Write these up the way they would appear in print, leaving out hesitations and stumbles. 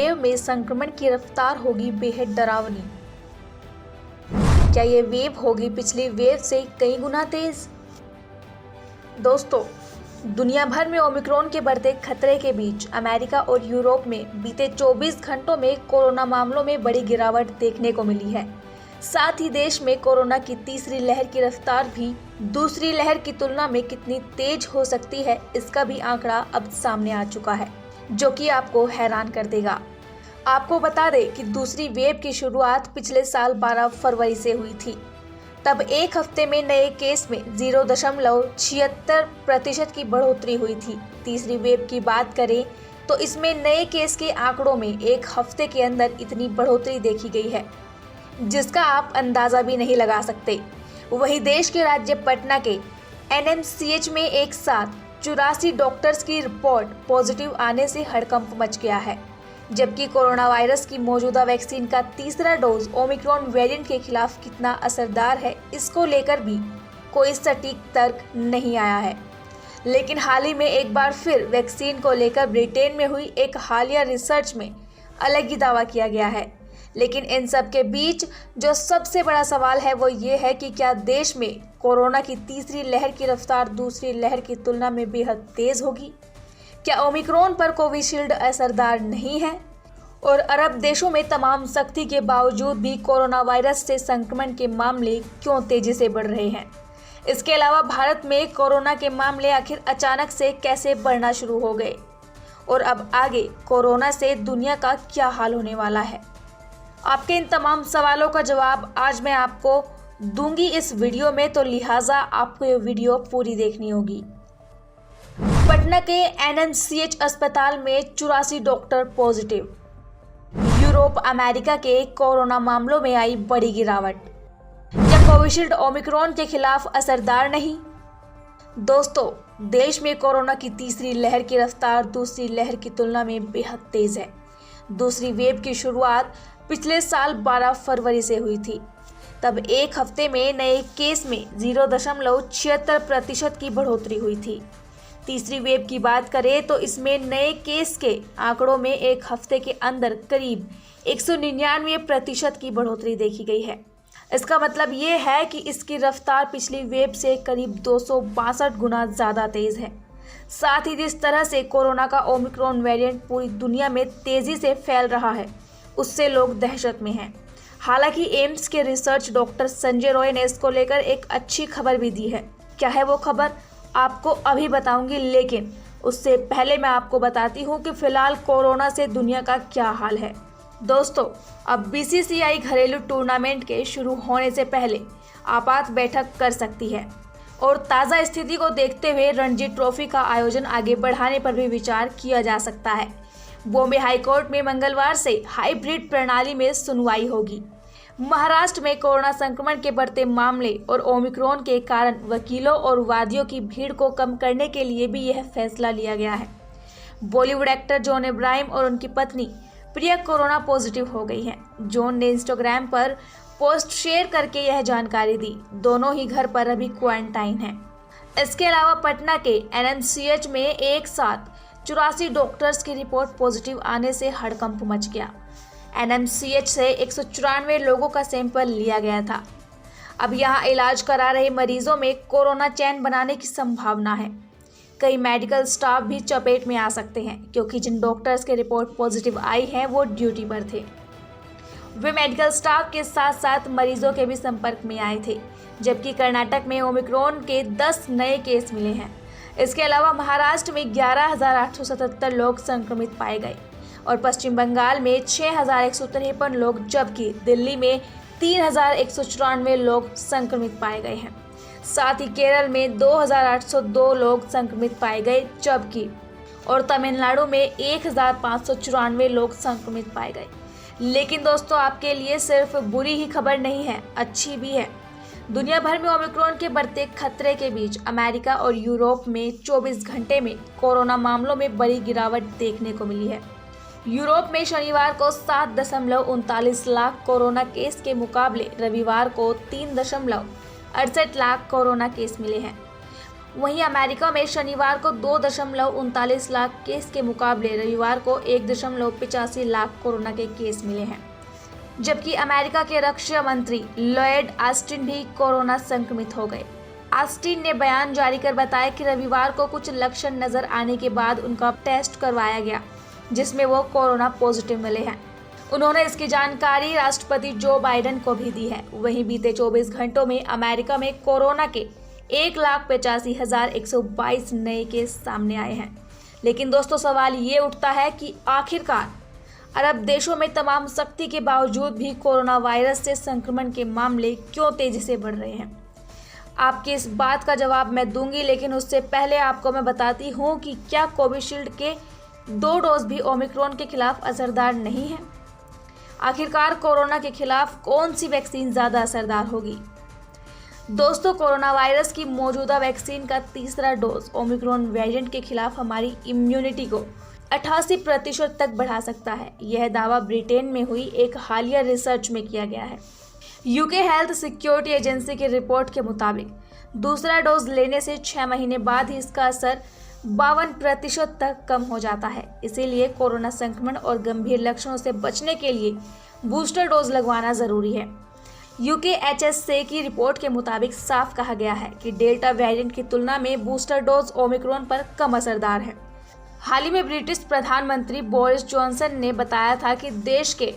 Wave में संक्रमण की रफ्तार होगी बेहद डरावनी। क्या ये वेव होगी पिछली वेव से कई गुना तेज? दोस्तों, दुनिया भर में ओमिक्रॉन के बढ़ते खतरे के बीच अमेरिका और यूरोप में बीते 24 घंटों में कोरोना मामलों में बड़ी गिरावट देखने को मिली है। साथ ही देश में कोरोना की तीसरी लहर की रफ्तार भी दूसरी लहर की तुलना में कितनी तेज हो सकती है, इसका भी आंकड़ा अब सामने आ चुका है, जो कि आपको हैरान कर देगा। आपको बता दें कि दूसरी वेव की शुरुआत पिछले साल 12 फरवरी से हुई थी। तब एक हफ्ते में नए केस में 0.76% की बढ़ोतरी हुई थी। तीसरी वेव की बात करें तो इसमें नए केस के आंकड़ों में एक हफ्ते के अंदर इतनी बढ़ोतरी देखी गई है, जिसका आप अंदाजा भी नहीं लगा सकते। वही देश के राज्य पटना के एनएमसीएच में एक साथ 84 डॉक्टर्स की रिपोर्ट पॉजिटिव आने से हड़कंप मच गया है, जबकि कोरोना वायरस की मौजूदा वैक्सीन का तीसरा डोज ओमिक्रॉन वेरिएंट के खिलाफ कितना असरदार है, इसको लेकर भी कोई सटीक तर्क नहीं आया है। लेकिन हाल ही में एक बार फिर वैक्सीन को लेकर ब्रिटेन में हुई एक हालिया रिसर्च में अलग ही दावा किया गया है। लेकिन इन सब के बीच जो सबसे बड़ा सवाल है वो ये है कि क्या देश में कोरोना की तीसरी लहर की रफ्तार दूसरी लहर की तुलना में बेहद तेज होगी? क्या ओमिक्रॉन पर कोविशील्ड असरदार नहीं है? और अरब देशों में तमाम सख्ती के बावजूद भी कोरोना वायरस से संक्रमण के मामले क्यों तेजी से बढ़ रहे हैं? इसके अलावा भारत में कोरोना के मामले आखिर अचानक से कैसे बढ़ना शुरू हो गए? और अब आगे कोरोना से दुनिया का क्या हाल होने वाला है? आपके इन तमाम सवालों का जवाब आज मैं आपको दूंगी इस वीडियो में, तो लिहाजा आपको ये वीडियो पूरी देखनी होगी। पटना के एनएमसीएच अस्पताल में 84 डॉक्टर पॉजिटिव। यूरोप अमेरिका के कोरोना मामलों में आई बड़ी गिरावट। क्या कोविशील्ड ओमिक्रॉन के खिलाफ असरदार नहीं? दोस्तों, देश में कोरोना की तीसरी लहर की रफ्तार दूसरी लहर की तुलना में बेहद तेज है। दूसरी वेव की शुरुआत पिछले साल 12 फरवरी से हुई थी। तब एक हफ्ते में नए केस में 0.76% की बढ़ोतरी हुई थी। तीसरी वेव की बात करें तो इसमें नए केस के आंकड़ों में एक हफ्ते के अंदर करीब 199% की बढ़ोतरी देखी गई है। इसका मतलब ये है कि इसकी रफ्तार पिछली वेव से करीब 262 गुना ज़्यादा तेज़ है। साथ ही जिस तरह से कोरोना का ओमिक्रॉन वेरिएंट पूरी दुनिया में तेज़ी से फैल रहा है, उससे लोग दहशत में हैं। हालांकि एम्स के रिसर्च डॉक्टर संजय रॉय ने इसको लेकर एक अच्छी खबर भी दी है। क्या है वो खबर, आपको अभी बताऊंगी, लेकिन उससे पहले मैं आपको बताती हूं कि फिलहाल कोरोना से दुनिया का क्या हाल है। दोस्तों, अब बीसीसीआई घरेलू टूर्नामेंट के शुरू होने से पहले आपात बैठक कर सकती है और ताज़ा स्थिति को देखते हुए रणजी ट्रॉफी का आयोजन आगे बढ़ाने पर भी विचार किया जा सकता है। बॉम्बे हाईकोर्ट में मंगलवार से हाइब्रिड प्रणाली में सुनवाई होगी। महाराष्ट्र में कोरोना संक्रमण के बढ़ते मामले और ओमिक्रॉन के कारण वकीलों और वादियों की भीड़ को कम करने के लिए भी यह फैसला लिया गया है। बॉलीवुड एक्टर जॉन अब्राहम और उनकी पत्नी प्रिया कोरोना पॉजिटिव हो गई हैं। जॉन ने इंस्टाग्राम पर पोस्ट शेयर करके यह जानकारी दी। दोनों ही घर पर अभी क्वारंटाइन हैं। इसके अलावा पटना के एनएमसीएच में एक साथ 84 डॉक्टर्स की रिपोर्ट पॉजिटिव आने से हड़कंप मच गया। एनएमसीएच से 194 लोगों का सैंपल लिया गया था। अब यहां इलाज करा रहे मरीजों में कोरोना चेन बनाने की संभावना है। कई मेडिकल स्टाफ भी चपेट में आ सकते हैं, क्योंकि जिन डॉक्टर्स के रिपोर्ट पॉजिटिव आई हैं वो ड्यूटी पर थे। वे मेडिकल स्टाफ के साथ साथ मरीजों के भी संपर्क में आए थे। जबकि कर्नाटक में ओमिक्रॉन के 10 नए केस मिले हैं। इसके अलावा महाराष्ट्र में 11,877 लोग संक्रमित पाए गए और पश्चिम बंगाल में 6,153 लोग, जबकि दिल्ली में 3,194 लोग संक्रमित पाए गए हैं। साथ ही केरल में 2,802 लोग संक्रमित पाए गए, जबकि और तमिलनाडु में 1,594 लोग संक्रमित पाए गए। लेकिन दोस्तों, आपके लिए सिर्फ बुरी ही खबर नहीं है, अच्छी भी है। दुनिया भर में ओमिक्रॉन के बढ़ते खतरे के बीच अमेरिका और यूरोप में 24 घंटे में कोरोना मामलों में बड़ी गिरावट देखने को मिली है। यूरोप में शनिवार को 7.39 लाख कोरोना केस के मुकाबले रविवार को 3.68 लाख कोरोना केस मिले हैं। वहीं अमेरिका में शनिवार को 2.39 लाख केस के मुकाबले रविवार को 1.85 लाख कोरोना के केस मिले हैं। जबकि अमेरिका के रक्षा मंत्री लॉयड ऑस्टिन भी कोरोना संक्रमित हो गए। ऑस्टिन ने बयान जारी कर बताया कि रविवार को कुछ लक्षण नजर आने के बाद उनका टेस्ट करवाया गया, जिसमें वो कोरोना पॉजिटिव मिले हैं। उन्होंने इसकी जानकारी राष्ट्रपति जो बाइडेन को भी दी है। वहीं बीते 24 घंटों में अमेरिका में कोरोना के 1,85,122 नए केस सामने आए हैं। लेकिन दोस्तों, सवाल ये उठता है कि आखिरकार अरब देशों में तमाम सख्ती के बावजूद भी कोरोना वायरस से संक्रमण के मामले क्यों तेजी से बढ़ रहे हैं। आपकी इस बात का जवाब मैं दूंगी, लेकिन उससे पहले आपको मैं बताती हूँ कि क्या कोविशील्ड के 2 डोज भी ओमिक्रॉन के खिलाफ असरदार नहीं है। आखिरकार कोरोना के खिलाफ कौन सी वैक्सीन ज़्यादा असरदार होगी। दोस्तों, कोरोना वायरस की मौजूदा वैक्सीन का तीसरा डोज ओमिक्रॉन वेरिएंट के खिलाफ हमारी इम्यूनिटी को 88% तक बढ़ा सकता है। यह दावा ब्रिटेन में हुई एक हालिया रिसर्च में किया गया है। यूके हेल्थ सिक्योरिटी एजेंसी की रिपोर्ट के मुताबिक दूसरा डोज लेने से 6 महीने बाद ही इसका असर 52% तक कम हो जाता है। इसीलिए कोरोना संक्रमण और गंभीर लक्षणों से बचने के लिए बूस्टर डोज लगवाना जरूरी है। UKHSA की रिपोर्ट के मुताबिक साफ कहा गया है कि डेल्टा वेरिएंट की तुलना में बूस्टर डोज ओमिक्रॉन पर कम असरदार है। हाल ही में ब्रिटिश प्रधानमंत्री बोरिस जॉनसन ने बताया था कि देश के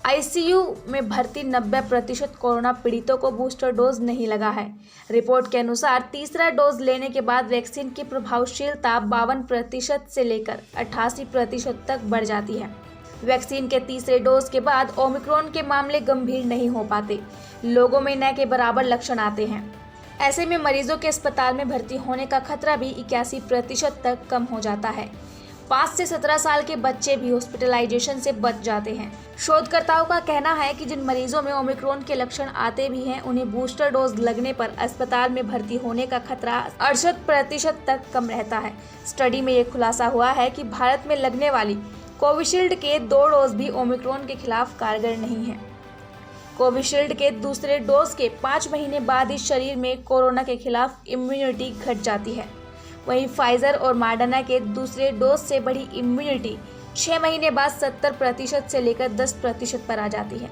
ICU में भर्ती 90% कोरोना पीड़ितों को बूस्टर डोज नहीं लगा है। रिपोर्ट के अनुसार तीसरा डोज लेने के बाद वैक्सीन की प्रभावशीलता 52% से लेकर 88% तक बढ़ जाती है। वैक्सीन के तीसरे डोज के बाद ओमिक्रॉन के मामले गंभीर नहीं हो पाते। लोगों में न के बराबर लक्षण आते हैं। ऐसे में मरीजों के अस्पताल में भर्ती होने का खतरा भी 81% तक कम हो जाता है। 5 से 17 साल के बच्चे भी हॉस्पिटलाइजेशन से बच जाते हैं। शोधकर्ताओं का कहना है कि जिन मरीजों में ओमिक्रॉन के लक्षण आते भी हैं, उन्हें बूस्टर डोज लगने पर अस्पताल में भर्ती होने का खतरा 68% तक कम रहता है। स्टडी में ये खुलासा हुआ है कि भारत में लगने वाली कोविशील्ड के 2 डोज भी ओमिक्रॉन के खिलाफ कारगर नहीं है। कोविशील्ड के दूसरे डोज के 5 महीने बाद ही शरीर में कोरोना के खिलाफ इम्यूनिटी घट जाती है। वहीं फाइजर और मॉडर्ना के दूसरे डोज से बढ़ी इम्यूनिटी 6 महीने बाद 70% से लेकर 10% पर आ जाती है।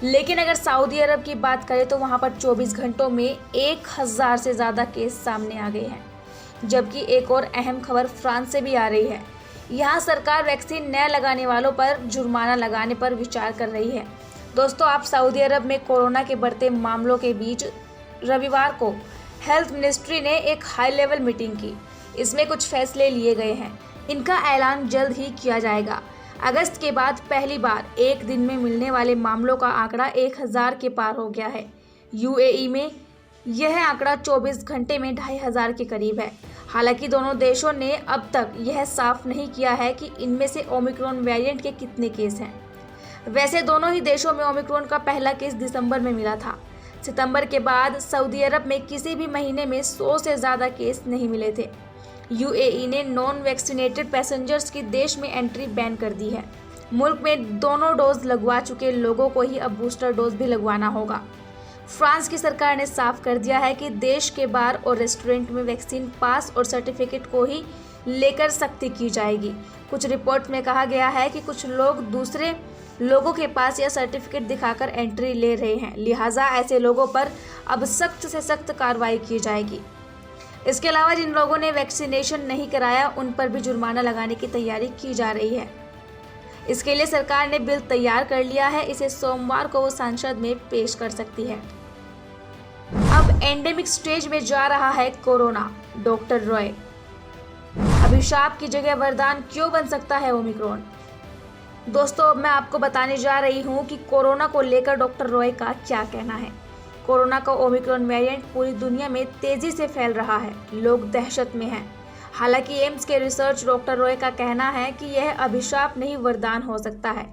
लेकिन अगर सऊदी अरब की बात करें तो वहां पर 24 घंटों में 1000 से ज़्यादा केस सामने आ गए हैं। जबकि एक और अहम खबर फ्रांस से भी आ रही है। यहाँ सरकार वैक्सीन न लगाने वालों पर जुर्माना लगाने पर विचार कर रही है। दोस्तों, आप सऊदी अरब में कोरोना के बढ़ते मामलों के बीच रविवार को हेल्थ मिनिस्ट्री ने एक हाई लेवल मीटिंग की। इसमें कुछ फैसले लिए गए हैं। इनका ऐलान जल्द ही किया जाएगा। अगस्त के बाद पहली बार एक दिन में मिलने वाले मामलों का आंकड़ा 1000 के पार हो गया है। UAE में यह आंकड़ा 24 घंटे में 2500 के करीब है। हालांकि दोनों देशों ने अब तक यह साफ नहीं किया है कि इनमें से ओमिक्रॉन वेरिएंट के कितने केस हैं। वैसे दोनों ही देशों में ओमिक्रॉन का पहला केस दिसंबर में मिला था। सितंबर के बाद सऊदी अरब में किसी भी महीने में 100 से ज़्यादा केस नहीं मिले थे। UAE ने नॉन वैक्सीनेटेड पैसेंजर्स की देश में एंट्री बैन कर दी है। मुल्क में दोनों डोज लगवा चुके लोगों को ही अब बूस्टर डोज भी लगवाना होगा। फ्रांस की सरकार ने साफ कर दिया है कि देश के बार और रेस्टोरेंट में वैक्सीन पास और सर्टिफिकेट को ही लेकर सख्ती की जाएगी। कुछ रिपोर्ट में कहा गया है कि कुछ लोग दूसरे लोगों के पास यह सर्टिफिकेट दिखाकर एंट्री ले रहे हैं, लिहाजा ऐसे लोगों पर अब सख्त से सख्त कार्रवाई की जाएगी। इसके अलावा जिन लोगों ने वैक्सीनेशन नहीं कराया, उन पर भी जुर्माना लगाने की तैयारी की जा रही है। इसके लिए सरकार ने बिल तैयार कर लिया है। इसे सोमवार को वो संसद में पेश कर सकती है। अब एंडेमिक स्टेज में जा रहा है कोरोना। डॉक्टर रॉय, अभिशाप की जगह वरदान क्यों बन सकता है ओमिक्रॉन। दोस्तों, अब मैं आपको बताने जा रही हूं कि कोरोना को लेकर डॉक्टर रॉय का क्या कहना है। कोरोना का ओमिक्रॉन वेरिएंट पूरी दुनिया में तेजी से फैल रहा है। लोग दहशत में हैं। हालांकि एम्स के रिसर्च डॉक्टर रॉय का कहना है कि यह अभिशाप नहीं वरदान हो सकता है।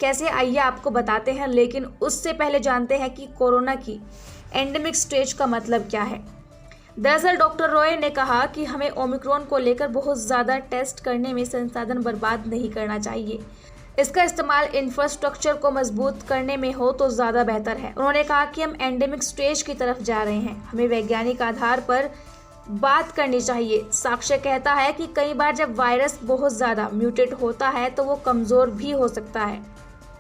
कैसे, आइए आपको बताते हैं, लेकिन उससे पहले जानते हैं कि कोरोना की एंडेमिक स्टेज का मतलब क्या है। दरअसल डॉक्टर रॉय ने कहा कि हमें ओमिक्रॉन को लेकर बहुत ज़्यादा टेस्ट करने में संसाधन बर्बाद नहीं करना चाहिए। इसका इस्तेमाल इंफ्रास्ट्रक्चर को मजबूत करने में हो तो ज़्यादा बेहतर है। उन्होंने कहा कि हम एंडेमिक स्टेज की तरफ जा रहे हैं। हमें वैज्ञानिक आधार पर बात करनी चाहिए। साक्ष्य कहता है कि कई बार जब वायरस बहुत ज़्यादा म्यूटेट होता है तो वो कमज़ोर भी हो सकता है।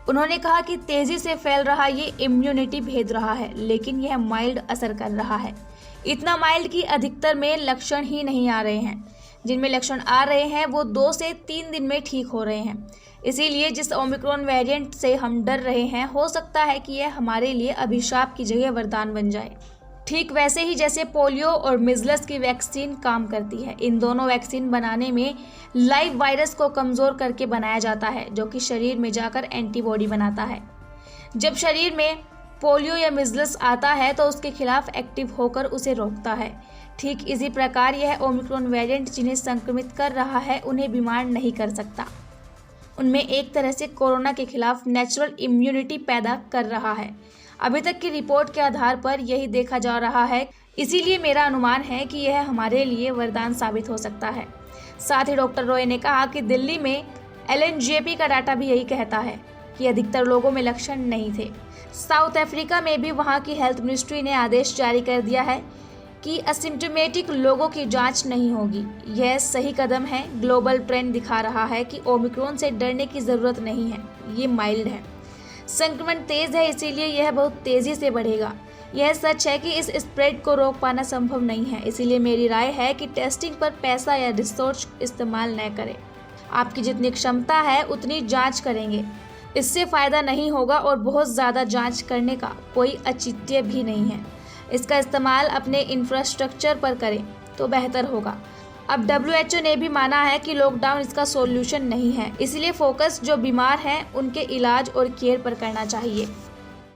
उन्होंने कहा कि तेज़ी से फैल रहा ये इम्यूनिटी भेद रहा है, लेकिन यह माइल्ड असर कर रहा है। इतना माइल्ड कि अधिकतर में लक्षण ही नहीं आ रहे हैं। जिनमें लक्षण आ रहे हैं वो 2 से 3 दिन में ठीक हो रहे हैं। इसीलिए जिस ओमिक्रॉन वेरिएंट से हम डर रहे हैं, हो सकता है कि यह हमारे लिए अभिशाप की जगह वरदान बन जाए। ठीक वैसे ही जैसे पोलियो और मिज़ल्स की वैक्सीन काम करती है। इन दोनों वैक्सीन बनाने में लाइव वायरस को कमज़ोर करके बनाया जाता है, जो कि शरीर में जाकर एंटीबॉडी बनाता है। जब शरीर में पोलियो या मिज़ल्स आता है तो उसके खिलाफ एक्टिव होकर उसे रोकता है। ठीक इसी प्रकार यह ओमिक्रॉन वेरिएंट जिन्हें संक्रमित कर रहा है उन्हें बीमार नहीं कर सकता। उनमें एक तरह से कोरोना के खिलाफ नेचुरल इम्यूनिटी पैदा कर रहा है। अभी तक की रिपोर्ट के आधार पर यही देखा जा रहा है। इसीलिए मेरा अनुमान है कि यह हमारे लिए वरदान साबित हो सकता है। साथ ही डॉक्टर रॉय ने कहा कि दिल्ली में LNJP का डाटा भी यही कहता है कि अधिकतर लोगों में लक्षण नहीं थे। साउथ अफ्रीका में भी वहां की हेल्थ मिनिस्ट्री ने आदेश जारी कर दिया है कि असिम्प्टोमेटिक लोगों की जांच नहीं होगी। यह सही कदम है। ग्लोबल ट्रेंड दिखा रहा है कि ओमिक्रॉन से डरने की ज़रूरत नहीं है, ये माइल्ड है। संक्रमण तेज़ है, इसीलिए यह बहुत तेज़ी से बढ़ेगा। यह सच है कि इस स्प्रेड को रोक पाना संभव नहीं है। इसीलिए मेरी राय है कि टेस्टिंग पर पैसा या रिसोर्स इस्तेमाल न करें। आपकी जितनी क्षमता है उतनी जांच करेंगे, इससे फ़ायदा नहीं होगा और बहुत ज़्यादा जांच करने का कोई औचित्य भी नहीं है। इसका इस्तेमाल अपने इंफ्रास्ट्रक्चर पर करें तो बेहतर होगा। अब WHO ने भी माना है कि लॉकडाउन इसका सॉल्यूशन नहीं है, इसलिए फोकस जो बीमार हैं उनके इलाज और केयर पर करना चाहिए।